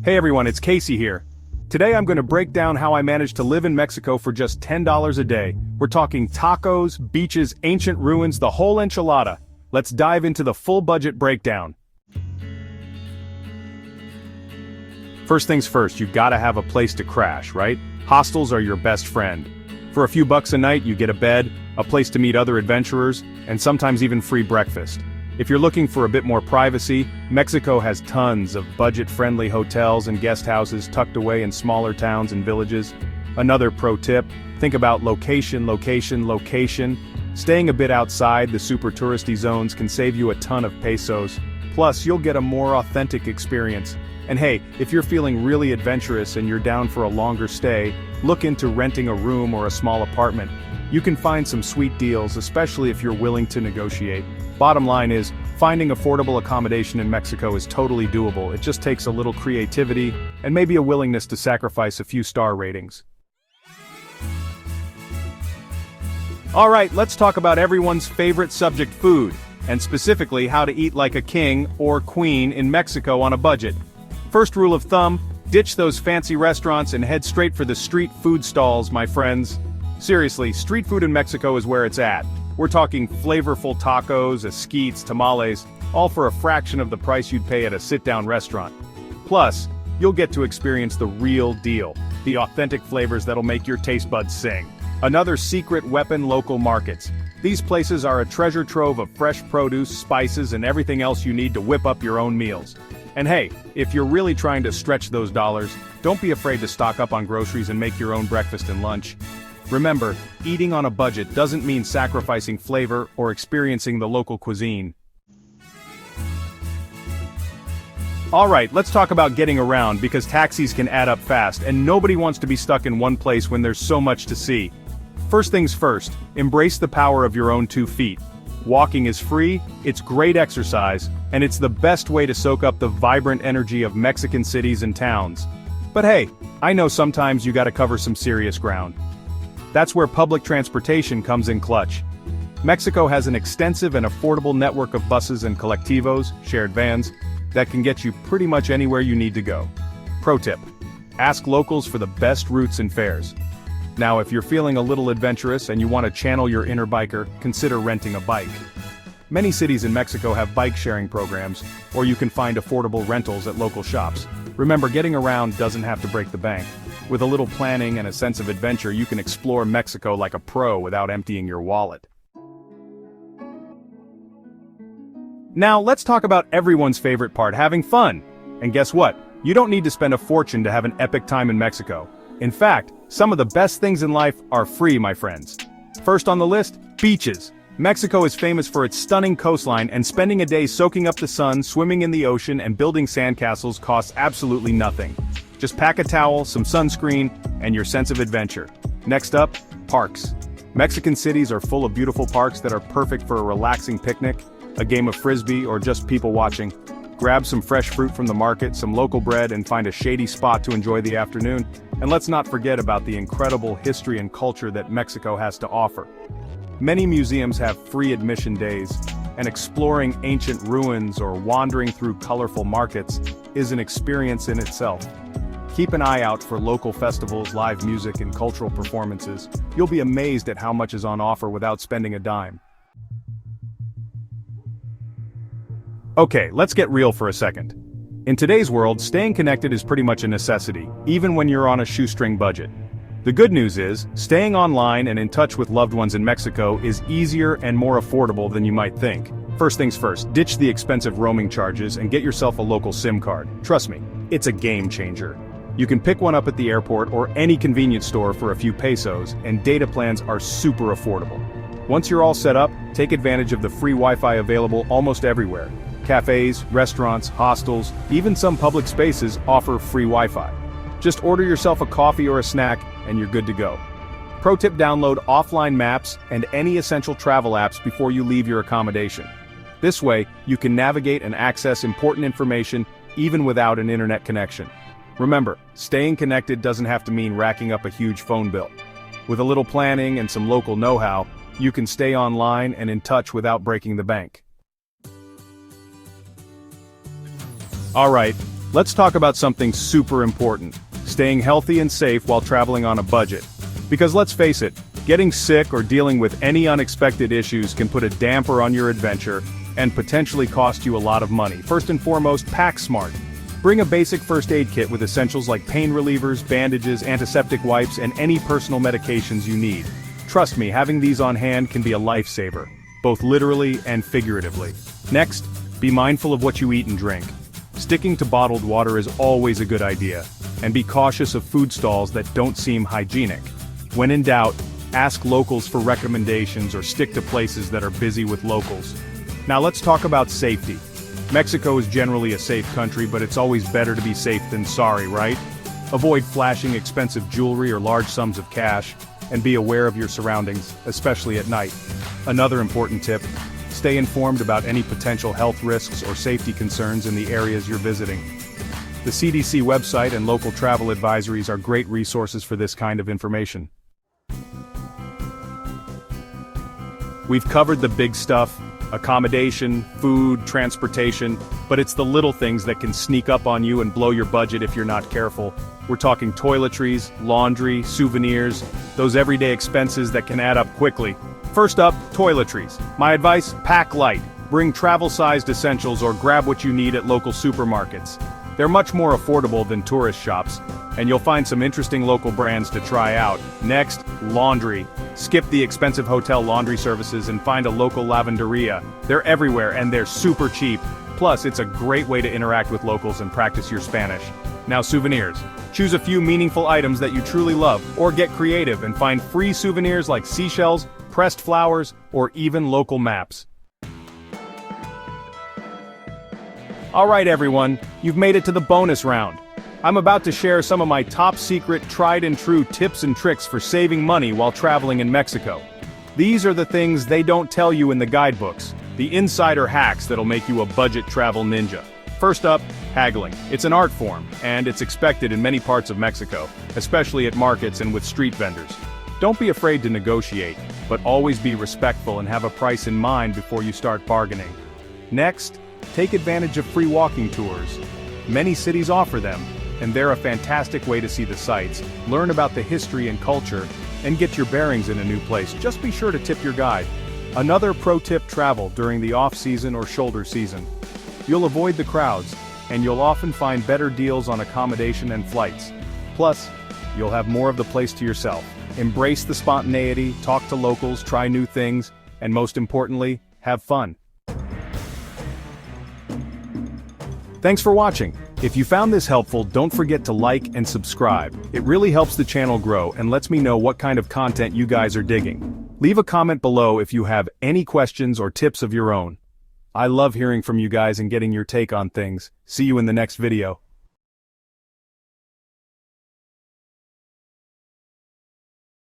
Hey everyone, it's Casey here. Today I'm going to break down how I managed to live in Mexico for just $10 a day. We're talking tacos, beaches, ancient ruins, the whole enchilada. Let's dive into the full budget breakdown. First things first, you gotta have a place to crash, right? Hostels are your best friend. For a few bucks a night, you get a bed, a place to meet other adventurers, and sometimes even free breakfast. If you're looking for a bit more privacy, Mexico has tons of budget-friendly hotels and guest houses tucked away in smaller towns and villages. Another pro tip, think about location. Staying a bit outside the super touristy zones can save you a ton of pesos. Plus, you'll get a more authentic experience. And hey, if you're feeling really adventurous and you're down for a longer stay, look into renting a room or a small apartment. You can find some sweet deals, especially if you're willing to negotiate. Bottom line is, finding affordable accommodation in Mexico is totally doable. It just takes a little creativity and maybe a willingness to sacrifice a few star ratings. Alright, let's talk about everyone's favorite subject, food, and specifically how to eat like a king or queen in Mexico on a budget. First rule of thumb, ditch those fancy restaurants and head straight for the street food stalls, my friends. Seriously, street food in Mexico is where it's at. We're talking flavorful tacos, esquites, tamales, all for a fraction of the price you'd pay at a sit-down restaurant. Plus, you'll get to experience the real deal, the authentic flavors that'll make your taste buds sing. Another secret weapon, local markets. These places are a treasure trove of fresh produce, spices, and everything else you need to whip up your own meals. And hey, if you're really trying to stretch those dollars, don't be afraid to stock up on groceries and make your own breakfast and lunch. Remember, eating on a budget doesn't mean sacrificing flavor or experiencing the local cuisine. Alright, let's talk about getting around because taxis can add up fast and nobody wants to be stuck in one place when there's so much to see. First things first, embrace the power of your own 2 feet. Walking is free, it's great exercise, and it's the best way to soak up the vibrant energy of Mexican cities and towns. But hey, I know sometimes you gotta cover some serious ground. That's where public transportation comes in clutch. Mexico has an extensive and affordable network of buses and colectivos, shared vans, that can get you pretty much anywhere you need to go. Pro tip: ask locals for the best routes and fares. Now, if you're feeling a little adventurous and you want to channel your inner biker, consider renting a bike. Many cities in Mexico have bike sharing programs, or you can find affordable rentals at local shops. Remember, getting around doesn't have to break the bank. With a little planning and a sense of adventure, you can explore Mexico like a pro without emptying your wallet. Now, let's talk about everyone's favorite part, having fun. And guess what? You don't need to spend a fortune to have an epic time in Mexico. In fact, some of the best things in life are free, my friends. First on the list, beaches. Mexico is famous for its stunning coastline, and spending a day soaking up the sun, swimming in the ocean, and building sandcastles costs absolutely nothing. Just pack a towel, some sunscreen, and your sense of adventure. Next up, parks. Mexican cities are full of beautiful parks that are perfect for a relaxing picnic, a game of frisbee, or just people watching. Grab some fresh fruit from the market, some local bread, and find a shady spot to enjoy the afternoon. And let's not forget about the incredible history and culture that Mexico has to offer. Many museums have free admission days, and exploring ancient ruins or wandering through colorful markets is an experience in itself. Keep an eye out for local festivals, live music, and cultural performances. You'll be amazed at how much is on offer without spending a dime. Okay, let's get real for a second. In today's world, staying connected is pretty much a necessity, even when you're on a shoestring budget. The good news is, staying online and in touch with loved ones in Mexico is easier and more affordable than you might think. First things first, ditch the expensive roaming charges and get yourself a local SIM card. Trust me, it's a game changer. You can pick one up at the airport or any convenience store for a few pesos, and data plans are super affordable. Once you're all set up, take advantage of the free Wi-Fi available almost everywhere. Cafes, restaurants, hostels, even some public spaces offer free Wi-Fi. Just order yourself a coffee or a snack, and you're good to go. Pro tip: download offline maps and any essential travel apps before you leave your accommodation. This way, you can navigate and access important information even without an internet connection. Remember, staying connected doesn't have to mean racking up a huge phone bill. With a little planning and some local know-how, you can stay online and in touch without breaking the bank. Alright, Let's talk about something super important: staying healthy and safe while traveling on a budget. Because let's face it, getting sick or dealing with any unexpected issues can put a damper on your adventure and potentially cost you a lot of money. First and foremost, pack smart. Bring a basic first aid kit with essentials like pain relievers, bandages, antiseptic wipes, and any personal medications you need. Trust me, having these on hand can be a lifesaver, both literally and figuratively. Next, be mindful of what you eat and drink. Sticking to bottled water is always a good idea, and be cautious of food stalls that don't seem hygienic. When in doubt, ask locals for recommendations or stick to places that are busy with locals. Now let's talk about safety. Mexico is generally a safe country, but it's always better to be safe than sorry, right? Avoid flashing expensive jewelry or large sums of cash, and be aware of your surroundings, especially at night. Another important tip: stay informed about any potential health risks or safety concerns in the areas you're visiting. The CDC website and local travel advisories are great resources for this kind of information. We've covered the big stuff: accommodation, food, transportation, but it's the little things that can sneak up on you and blow your budget if you're not careful. We're talking toiletries, laundry, souvenirs, those everyday expenses that can add up quickly. First up, toiletries. My advice: pack light. Bring travel-sized essentials or grab what you need at local supermarkets. They're much more affordable than tourist shops, and you'll find some interesting local brands to try out. Next, laundry. Skip the expensive hotel laundry services and find a local lavanderia. They're everywhere and they're super cheap. Plus, it's a great way to interact with locals and practice your Spanish. Now, souvenirs. Choose a few meaningful items that you truly love, or get creative and find free souvenirs like seashells, pressed flowers, or even local maps. Alright everyone, you've made it to the bonus round. I'm about to share some of my top secret, tried and true tips and tricks for saving money while traveling in Mexico. These are the things they don't tell you in the guidebooks, the insider hacks that'll make you a budget travel ninja. First up, haggling. It's an art form, and it's expected in many parts of Mexico, especially at markets and with street vendors. Don't be afraid to negotiate, but always be respectful and have a price in mind before you start bargaining. Next, take advantage of free walking tours. Many cities offer them, and they're a fantastic way to see the sights, learn about the history and culture, and get your bearings in a new place. Just be sure to tip your guide. Another pro tip: travel during the off-season or shoulder season. You'll avoid the crowds, and you'll often find better deals on accommodation and flights. Plus, you'll have more of the place to yourself. Embrace the spontaneity, talk to locals, try new things, and most importantly, have fun. Thanks for watching. If you found this helpful, don't forget to like and subscribe. It really helps the channel grow and lets me know what kind of content you guys are digging. Leave a comment below if you have any questions or tips of your own. I love hearing from you guys and getting your take on things. See you in the next video.